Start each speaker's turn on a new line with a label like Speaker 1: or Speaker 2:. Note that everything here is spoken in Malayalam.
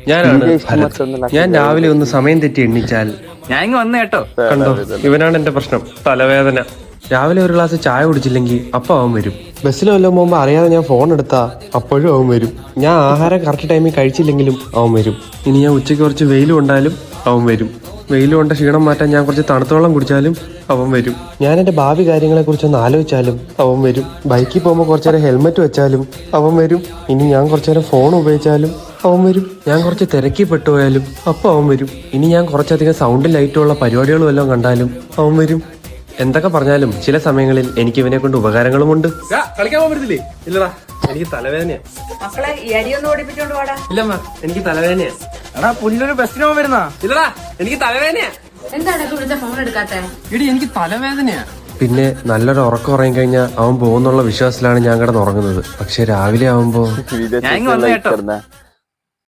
Speaker 1: ഞാനാണ് ഭരത്. ഞാൻ രാവിലെ ഒന്ന് സമയം തെറ്റി എണ്ണിച്ചാൽ
Speaker 2: ഞാൻ ഇങ്ങ് വന്ന കേട്ടോ.
Speaker 1: കണ്ടോ, ഇവനാണ് എന്റെ പ്രശ്നം, തലവേദന. രാവിലെ ഒരു ഗ്ലാസ് ചായ കുടിച്ചില്ലെങ്കിൽ അപ്പം അവൻ വരും. ബസ്സിൽ വല്ലതും പോകുമ്പോൾ അറിയാതെ ഞാൻ ഫോൺ എടുത്താ അപ്പോഴും അവൻ വരും. ഞാൻ ആഹാരം കറക്റ്റ് ടൈമിൽ കഴിച്ചില്ലെങ്കിലും അവൻ വരും. ഇനി ഞാൻ ഉച്ചയ്ക്ക് കുറച്ച് വെയിൽ കൊണ്ടാലും അവൻ വരും. വെയിൽ കൊണ്ട് ക്ഷീണം മാറ്റാൻ ഞാൻ കുറച്ച് തണുത്ത വെള്ളം കുടിച്ചാലും അവൻ വരും. ഞാൻ എൻ്റെ ഭാവി കാര്യങ്ങളെ കുറിച്ചൊന്ന് ആലോചിച്ചാലും അവൻ വരും. ബൈക്കിൽ പോകുമ്പോൾ കുറച്ചു നേരം ഹെൽമെറ്റ് വെച്ചാലും അവൻ വരും. ഇനി ഞാൻ കുറച്ചു നേരം ഫോൺ ഉപയോഗിച്ചാലും അവൻ വരും. ഞാൻ കുറച്ച് തിരക്കി പെട്ടുപോയാലും അപ്പം അവൻ വരും. ഇനി ഞാൻ കുറച്ചധികം സൗണ്ടും ലൈറ്റുള്ള പരിപാടികളും എല്ലാം കണ്ടാലും അവൻ വരും. എന്തൊക്കെ പറഞ്ഞാലും ചില സമയങ്ങളിൽ എനിക്ക് ഇവനെ കൊണ്ട് ഉപകാരങ്ങളുമുണ്ട്. കളിക്കാൻ പോകാൻ പറ്റത്തില്ലേ? ഇല്ലടാ, എനിക്ക് തലവേദനയാ.
Speaker 3: മക്കളെ ഈ അരിയൊന്നും ഓടിപ്പിച്ചോണ്ട് പോടാ.
Speaker 1: ഇല്ലമ്മ, എനിക്ക് തലവേദനയാ.
Speaker 2: എടാ പുല്ലൊരു ബസ്സിന് പോകാൻ വരുന്ന.
Speaker 1: ഇല്ലടാ, എനിക്ക് തലവേദനയാ.
Speaker 3: എന്താണ് വിളിച്ച ഫോൺ എടുക്കാത്തെ?
Speaker 2: എടി എനിക്ക് തലവേദനയാ.
Speaker 1: പിന്നെ നല്ലൊരു ഉറക്കം ഉറങ്ങി കഴിഞ്ഞാൽ അവൻ പോകുന്നുള്ള വിശ്വാസത്തിലാണ് ഞാൻ കിടന്നുറങ്ങുന്നത്. പക്ഷെ രാവിലെ ആവുമ്പോ
Speaker 2: ഞാൻ ഇങ്ങ് വന്ന കേട്ടോ.